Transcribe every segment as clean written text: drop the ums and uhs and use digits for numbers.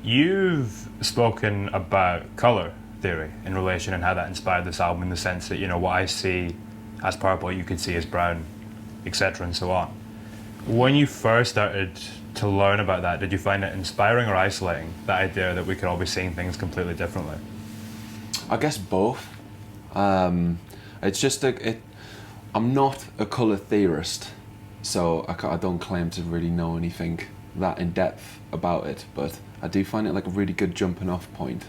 You've spoken about colour theory in relation and how that inspired this album in the sense that, what I see as purple, you could see as brown, etc. and so on. When you first started to learn about that, did you find it inspiring or isolating, that idea that we could all be seeing things completely differently? I guess both. It's just I'm not a colour theorist, so I don't claim to really know anything that in depth about it, but I do find it like a really good jumping off point.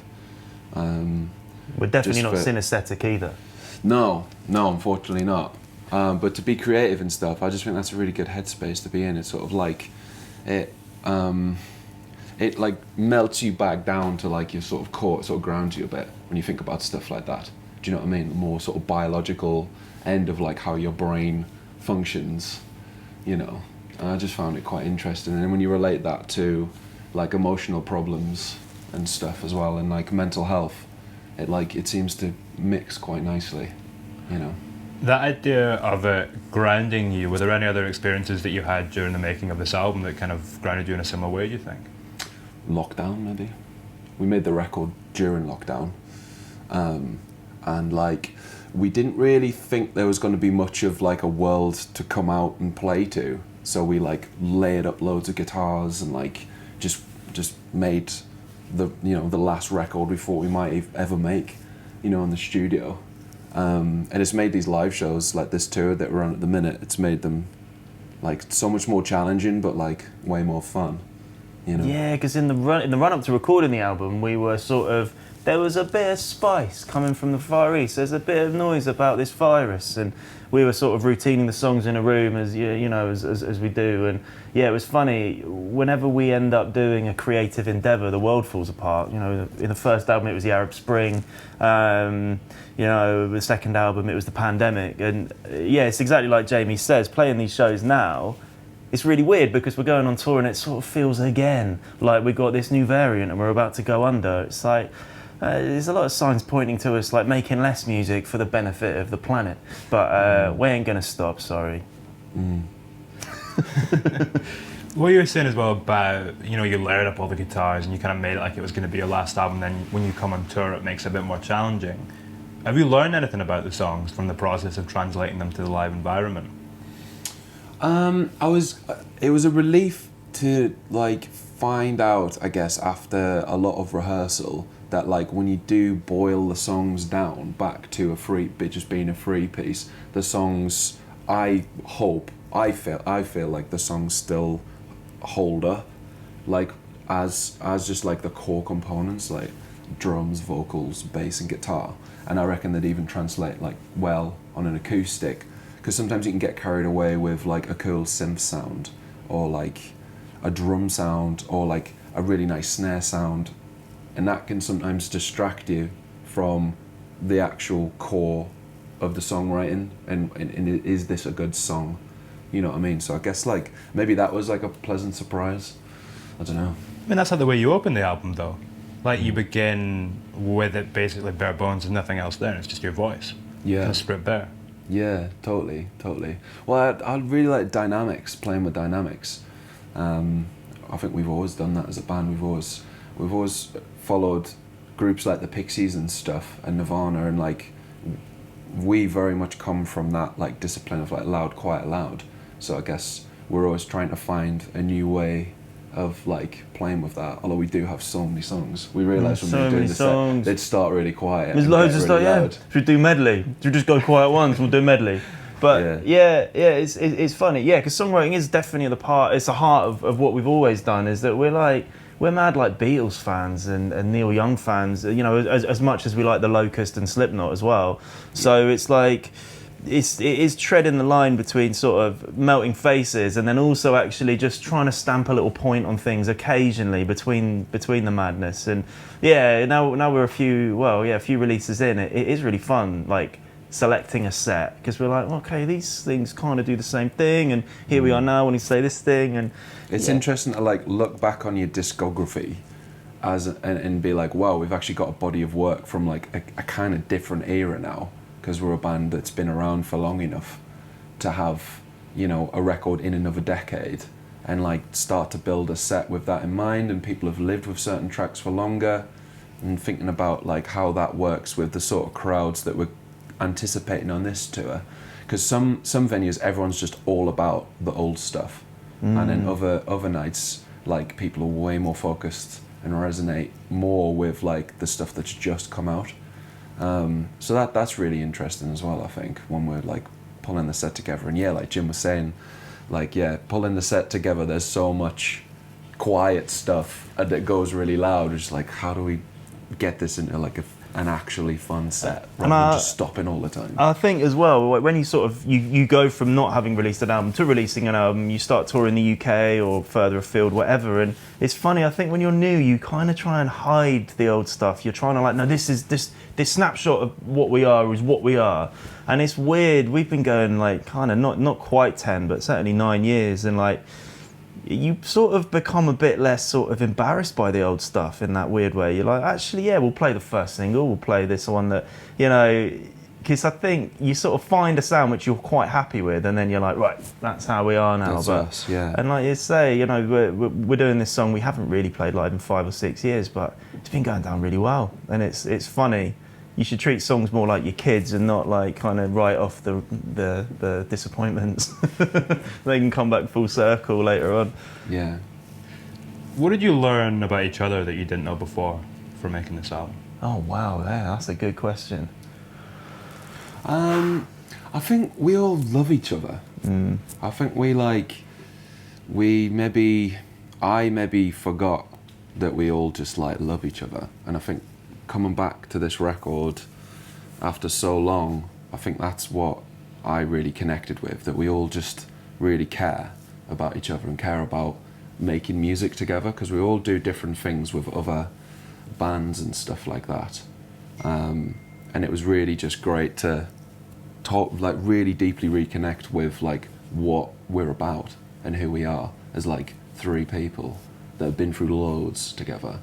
We're definitely not synesthetic either. No, unfortunately not. But to be creative and stuff, I just think that's a really good headspace to be in. It's sort of like it like melts you back down to like your sort of core, it sort of grounds you a bit when you think about stuff like that. Do you know what I mean? The more sort of biological end of like how your brain functions, And I just found it quite interesting. And then when you relate that to like emotional problems and stuff as well, and like mental health, it seems to mix quite nicely, That idea of it grounding you, were there any other experiences that you had during the making of this album that kind of grounded you in a similar way, do you think? Lockdown, maybe. We made the record during lockdown. And like, we didn't really think there was going to be much of like a world to come out and play to. So we like layered up loads of guitars and like just made the last record we thought we might ever make, in the studio. And it's made these live shows like this tour that we're on at the minute, it's made them like so much more challenging but like way more fun, Yeah, because in the run up to recording the album, we were there was a bit of spice coming from the Far East. There's a bit of noise about this virus, and we were sort of routining the songs in a room as as we do. And yeah, it was funny. Whenever we end up doing a creative endeavour, the world falls apart. In the first album, it was the Arab Spring. The second album, it was the pandemic. And yeah, it's exactly like Jamie says. Playing these shows now, it's really weird because we're going on tour and it sort of feels again like we've got this new variant and we're about to go under. It's like. There's a lot of signs pointing to us like making less music for the benefit of the planet, but we ain't gonna stop, sorry. What you were saying as well about, you layered up all the guitars and you kind of made it like it was going to be your last album, then when you come on tour it makes it a bit more challenging. Have you learned anything about the songs from the process of translating them to the live environment? It was a relief to like find out, I guess, after a lot of rehearsal, that like when you do boil the songs down back to just being a free piece, the songs, I feel like the songs still hold up, like as just like the core components, like drums, vocals, bass and guitar. And I reckon they'd even translate like well on an acoustic, because sometimes you can get carried away with like a cool synth sound or like a drum sound or like a really nice snare sound, and that can sometimes distract you from the actual core of the songwriting and is this a good song, you know what I mean? So I guess like maybe that was like a pleasant surprise. I don't know. I mean, that's how the way you open the album though. Like you begin with it basically bare bones, there's nothing else there, it's just your voice. Yeah. Kind of stripped bare. Yeah, totally. Well, I really like dynamics, playing with dynamics. I think we've always done that as a band. We've always followed groups like the Pixies and stuff, and Nirvana, and like we very much come from that like discipline of like loud, quiet, loud. So I guess we're always trying to find a new way of like playing with that. Although we do have so many songs, we realised when we were doing this set, they'd start really quiet. There's loads of stuff. Yeah, should we do medley? Should we just go quiet once? We'll do medley. But yeah, it's funny. Yeah, because songwriting is definitely it's the heart of what we've always done. Is that we're mad like Beatles fans and Neil Young fans. As much as we like the Locust and Slipknot as well. So it's like. It is treading the line between sort of melting faces and then also actually just trying to stamp a little point on things occasionally between the madness. And yeah, now we're a few releases in. It is really fun, like selecting a set, because we're like, okay, these things kind of do the same thing, and here we are now when you say this thing. And it's interesting to like look back on your discography and be like, wow, we've actually got a body of work from like a kind of different era now. Because we're a band that's been around for long enough to have, a record in another decade, and like start to build a set with that in mind, and people have lived with certain tracks for longer, and thinking about like how that works with the sort of crowds that we're anticipating on this tour. Because some venues, everyone's just all about the old stuff, and then other nights, like people are way more focused and resonate more with like the stuff that's just come out. So that's really interesting as well, I think, when we're like pulling the set together. And yeah, like Jim was saying, like, yeah, pulling the set together, there's so much quiet stuff that goes really loud. It's like, how do we get this into like an actually fun set rather than just stopping all the time? I think as well, like when you sort of you go from not having released an album to releasing an album, you start touring the UK or further afield, whatever. And it's funny, I think when you're new, you kind of try and hide the old stuff. You're trying to like, no, this snapshot of what we are is what we are. And it's weird. We've been going like kind of not quite 10, but certainly 9 years, and like you sort of become a bit less sort of embarrassed by the old stuff in that weird way. You're like, actually, yeah, we'll play the first single, we'll play this one that, you know, because I think you sort of find a sound which you're quite happy with, and then you're like, right, that's how we are now. That's us, yeah. And like you say, you know, we're doing this song we haven't really played live in 5 or 6 years, but it's been going down really well, and it's funny. You should treat songs more like your kids and not like kind of write off the disappointments. They can come back full circle later on. Yeah. What did you learn about each other that you didn't know before from making this album? Oh wow, yeah, that's a good question. I think we all love each other. I think I maybe forgot that we all just like love each other, and I think coming back to this record after so long, I think that's what I really connected with, that we all just really care about each other and care about making music together, because we all do different things with other bands and stuff like that. And it was really just great to talk, like really deeply reconnect with like what we're about and who we are as like 3 people that have been through loads together.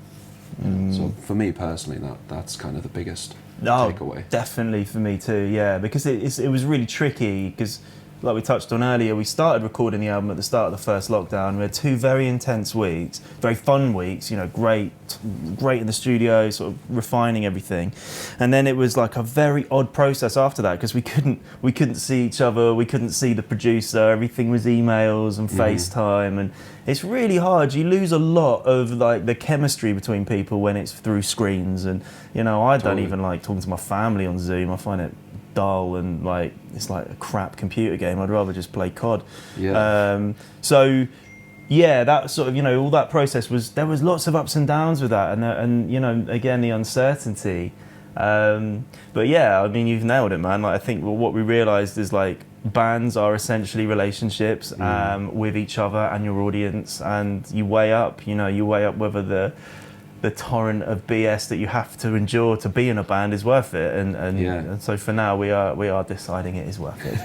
So for me personally, that's kind of the biggest takeaway. Definitely for me too, yeah, because it was really tricky, because like we touched on earlier, we started recording the album at the start of the first lockdown. We had 2 very intense weeks, very fun weeks, you know, great in the studio, sort of refining everything. And then it was like a very odd process after that, because we couldn't see each other, we couldn't see the producer, everything was emails and FaceTime, and it's really hard. You lose a lot of like the chemistry between people when it's through screens. And you know, I don't even like talking to my family on Zoom. I find it dull, and like it's like a crap computer game. I'd rather just play COD. Yeah. So yeah, that sort of, you know, all that process there was lots of ups and downs with that, and you know, again, the uncertainty. But yeah, I mean, you've nailed it, man. Like I think what we realised is like bands are essentially relationships with each other and your audience, and you weigh up whether the torrent of BS that you have to endure to be in a band is worth it, and so for now we are deciding it is worth it.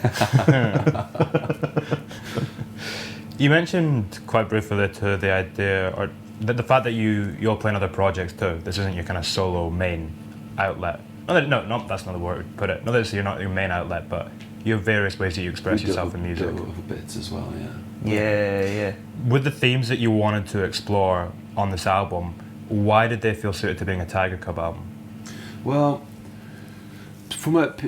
You mentioned quite briefly the idea, or the fact that you're playing other projects too. This isn't your kind of solo main outlet. No, that's not the word to put it. Not that you're not your main outlet, but you have various ways that you express yourself in music. We do other bits as well, yeah. Yeah. With the themes that you wanted to explore on this album, why did they feel suited to being a Tigercub album? Well,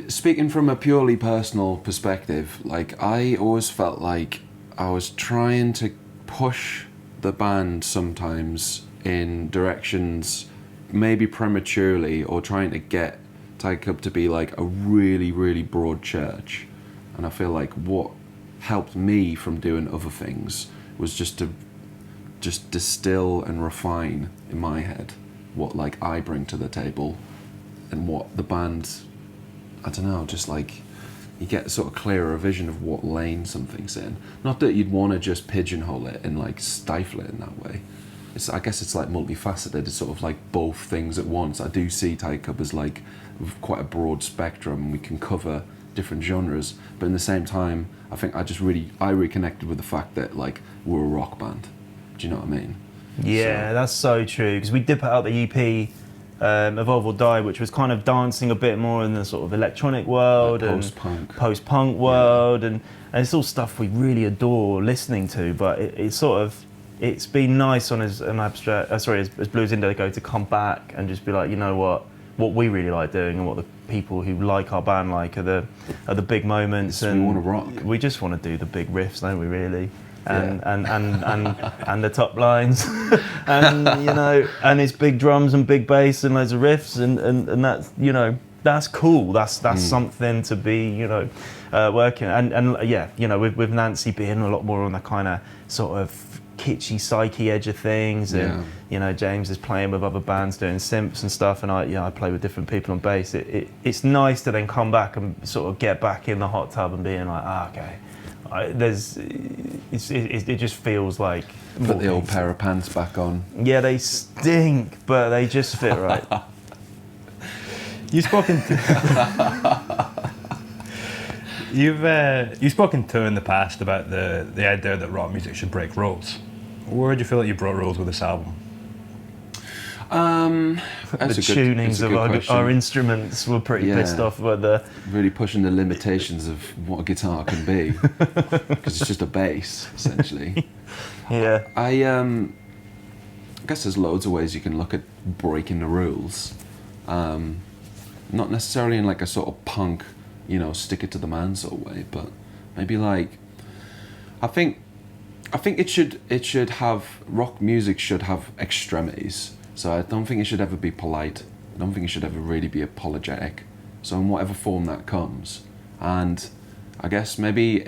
speaking from a purely personal perspective, like I always felt like I was trying to push the band sometimes in directions maybe prematurely, or trying to get Tigercub to be like a really, really broad church. And I feel like what helped me from doing other things was just to distill and refine in my head what like I bring to the table, and what the band, I don't know, just like you get a sort of clearer vision of what lane something's in. Not that you'd want to just pigeonhole it and like stifle it in that way. I guess it's like multifaceted. It's sort of like both things at once. I do see Tigercub as like quite a broad spectrum. We can cover different genres, but in the same time, I think I reconnected with the fact that like we're a rock band. Do you know what I mean? Yeah, that's so true. Because we did put out the EP Evolve or Die, which was kind of dancing a bit more in the sort of electronic world Like and post-punk world, and it's all stuff we really adore listening to. But it's been nice on as Blues Indigo to come back and just be like, you know what we really like doing and what the people who like our band like are the big moments, and we want to rock. We just want to do the big riffs, don't we? Really. And the top lines, and and it's big drums and big bass and loads of riffs, and that's that's cool. That's something to be working, and with Nancy being a lot more on the kind of sort of kitschy psyche edge of things, and James is playing with other bands doing synths and stuff, and I play with different people on bass. It's nice to then come back and sort of get back in the hot tub and being like, okay. It just feels like put the old pair of pants back on. Yeah, they stink, but they just fit right. You've spoken to in the past about the idea that rock music should break rules. Where do you feel like you broke rules with this album? The tunings of our instruments were pretty pissed off by really pushing the limitations of what a guitar can be, because it's just a bass essentially. Yeah. I guess there's loads of ways you can look at breaking the rules. Not necessarily in like a sort of punk, stick it to the man sort of way, but maybe like I think it should have rock music should have extremities. So I don't think it should ever be polite. I don't think it should ever really be apologetic. So in whatever form that comes. And I guess maybe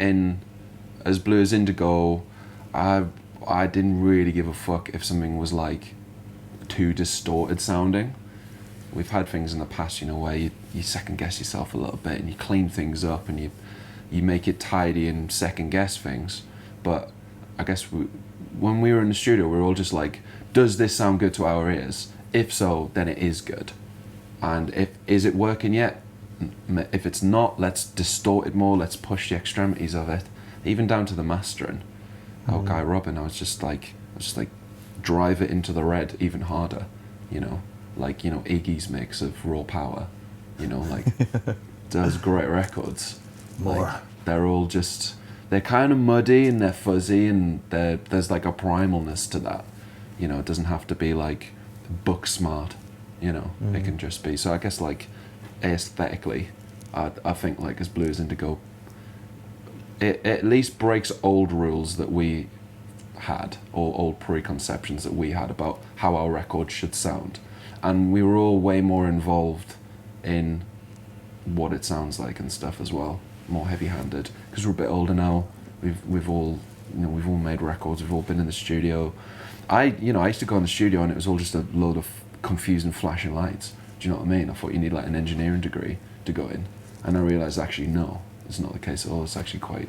as Blue as Indigo, I didn't really give a fuck if something was like too distorted sounding. We've had things in the past, where you second guess yourself a little bit and you clean things up and you make it tidy and second guess things. But I guess when we were in the studio, we were all just like, does this sound good to our ears? If so, then it is good. And is it working yet? If it's not, let's distort it more, let's push the extremities of it, even down to the mastering. Guy Robin, I was just like drive it into the red even harder, like Iggy's mix of Raw Power, does great records. More. Like, they're all just, they're kind of muddy and they're fuzzy and there's like a primalness to that. It doesn't have to be like book smart, it can just be. So I guess like aesthetically, I think like as Blue as Indigo, it at least breaks old rules that we had, or old preconceptions that we had about how our record should sound. And we were all way more involved in what it sounds like and stuff as well, more heavy-handed, because we're a bit older now. We've all made records, we've all been in the studio. I used to go in the studio and it was all just a load of confusing flashing lights. Do you know what I mean? I thought you need like an engineering degree to go in. And I realised actually no, it's not the case at all. It's actually quite,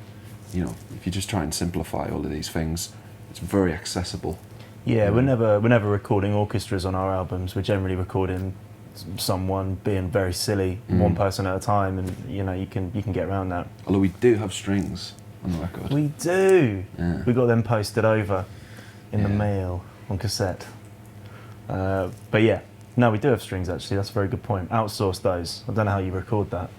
if you just try and simplify all of these things, it's very accessible. Yeah, we're never recording orchestras on our albums. We're generally recording someone being very silly, one person at a time, and you can get around that. Although we do have strings on the record. We do. Yeah. We got them posted over in the mail on cassette. But yeah, no, we do have strings actually. That's a very good point. Outsource those. I don't know how you record that.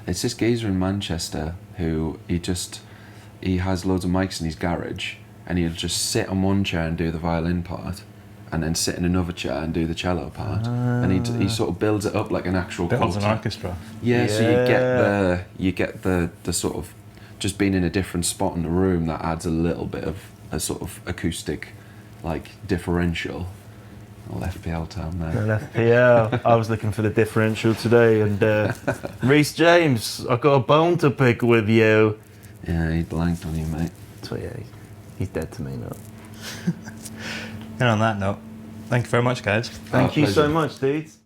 It's this geezer in Manchester who he has loads of mics in his garage, and he'll just sit on one chair and do the violin part, and then sit in another chair and do the cello part, and he sort of builds it up like an actual Builds quartet. an orchestra. Yeah, so you get the sort of just being in a different spot in the room that adds a little bit of a sort of acoustic like differential. Little FPL term there. An FPL. I was looking for the differential today, and Rhys James, I got a bone to pick with you. Yeah, he blanked on you, mate. So yeah, he's dead to me now. And on that note, thank you very much, guys. Thank you so much, dudes.